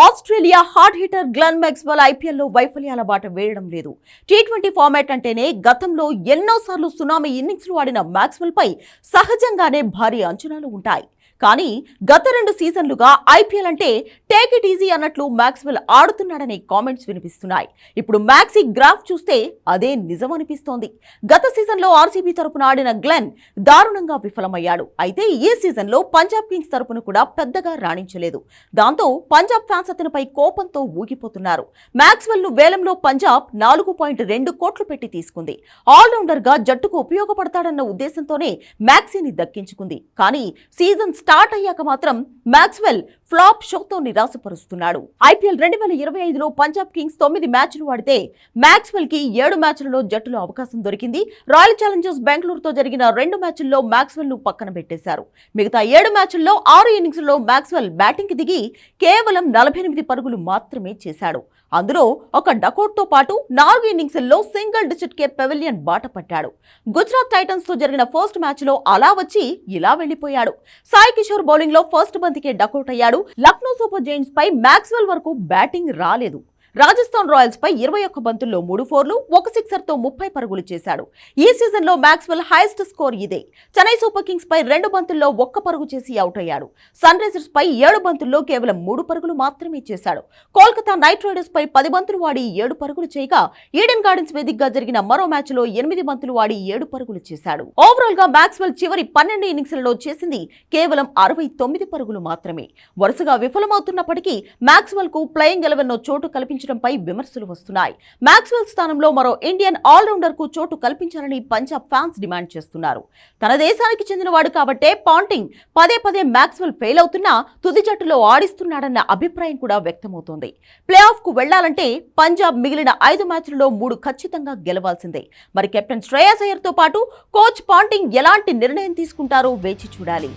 Australia hard hitter Glenn Maxwell ఐపీఎల్లో వైఫల్యాల బాట వేయడం లేదు. టీ20 ఫార్మాట్ అంటేనే గతంలో ఎన్నోసార్లు సునామీ ఇన్నింగ్స్లు ఆడిన మ్యాక్స్వెల్ పై సహజంగానే భారీ అంచనాలు ఉంటాయి. కానీ గత 2 సీజన్లుగా ఐపీఎల్ అంటే టేక్ ఇట్ ఈజీ అన్నట్లు మ్యాక్స్వెల్ ఆడుతున్నాడనే కామెంట్స్ వినిపిస్తున్నాయి. ఇప్పుడు మ్యాక్సీ గ్రాఫ్ చూస్తే అదే నిజం అనిపిస్తోంది. గత సీజన్లో ఆర్సీబీ తరపున ఆడిన గ్లెన్ దారుణంగా విఫలమయ్యాడు. అయితే ఈ సీజన్లో పంజాబ్ కింగ్స్ తరపున కూడా పెద్దగా రాణించలేదు. దాంతో పంజాబ్ ఫ్యాన్స్ అతనిపై కోపంతో ఊగిపోతున్నారు. మ్యాక్స్వెల్ ను వేలంలో పంజాబ్ 4.2 కోట్లు పెట్టి తీసుకుంది. ఆల్రౌండర్ గా జట్టుకు ఉపయోగపడతాడన్న ఉద్దేశంతోనే మ్యాక్సీని దక్కించుకుంది. కానీ సీజన్ స్టార్ట్ అయ్యాక మాత్రం మ్యాక్స్వెల్ ఫ్లాప్ షోతో నిరాశపరుస్తున్నాడు. ఐపీఎల్ 2025లో పంజాబ్ కింగ్స్ 9 మ్యాచ్లు ఆడితే మ్యాక్స్వెల్ కి 7 మ్యాచ్లలో జట్టులో అవకాశం దొరికింది. రాయల్ ఛాలెంజర్స్ బెంగళూరుతో జరిగిన 2 మ్యాచ్ల్లో మ్యాక్స్వెల్ ను పక్కన పెట్టేశారు. మిగతా 7 మ్యాచ్ల్లో 6 ఇన్నింగ్స్లలో మ్యాక్స్వెల్ బ్యాటింగ్ కి దిగి కేవలం 48 పరుగులు మాత్రమే చేశాడు. అందులో ఒక డకౌట్ తో పాటు 4 ఇన్నింగ్స్ల్లో సింగిల్ డిజిట్ కే పెవిలియన్ బాట పట్టాడు. గుజరాత్ టైటన్స్ తో జరిగిన ఫస్ట్ మ్యాచ్ లో అలా వచ్చి ఇలా వెళ్లిపోయాడు. సాయి కిషోర్ బౌలింగ్ లో ఫస్ట్ బంతికే డకౌట్ అయ్యాడు. లక్నో సూపర్ జైంట్స్ పై మ్యాక్స్వెల్ వరకు బ్యాటింగ్ రాలేదు. రాజస్థాన్ రాయల్స్ పై 21 బంతుల్లో 3 ఫోర్లు, 1 సిక్సర్ తో 30 పరుగులు చేశాడు. ఈ సీజన్ లో మ్యాక్స్వెల్ హైయెస్ట్ స్కోర్ ఇదే. చెన్నై సూపర్ కింగ్స్ పై 2 బంతుల్లో 1 పరుగు చేసి అవుట్ అయ్యాడు. సన్ రైజర్స్ పై 7 బంతుల్లో కేవలం 3 పరుగులు మాత్రమే చేశాడు. కోల్కతా నైట్ రైడర్స్ పై 10 బంతులు వాడి 7 పరుగులు చేయగా ఈడెన్ గార్డెన్స్ వేదికగా జరిగిన మరో మ్యాచ్ లో 8 బంతులు వాడి 7 పరుగులు చేశాడు. ఓవరాల్ గా మ్యాక్స్వెల్ చివరి 12 ఇన్నింగ్స్లలో చేసింది కేవలం 69 పరుగులు మాత్రమే. వరుసగా విఫలమవుతున్నప్పటికీ మ్యాక్స్వెల్ కు ప్లేయింగ్ 11 లో చోటు కల్పించడంపై విమర్శలు వస్తున్నాయి. మ్యాక్స్వెల్ స్థానంలో మరో ఇండియన్ ఆల్రౌండర్ కు చోటు కల్పించాలని పంజాబ్ ఫ్యాన్స్ డిమాండ్ చేస్తున్నారు. తన దేశానికి చెందినవాడు కాబట్టే పాంటింగ్ పదే మ్యాక్స్వెల్ ఫెయిల్ అవుతున్నా తుది జట్టులో ఆడిస్తున్నాడన్న అభిప్రాయం కూడా వ్యక్తమవుతోంది. ప్లే ఆఫ్ కు వెళ్లాలంటే పంజాబ్ మిగిలిన 5 మ్యాచ్లలో 3 ఖచ్చితంగా గెలవాల్సిందే. మరి కెప్టెన్ శ్రేయస్ అయ్యర్ తో పాటు కోచ్ పాంటింగ్ ఎలాంటి నిర్ణయం తీసుకుంటారో వేచి చూడాలి.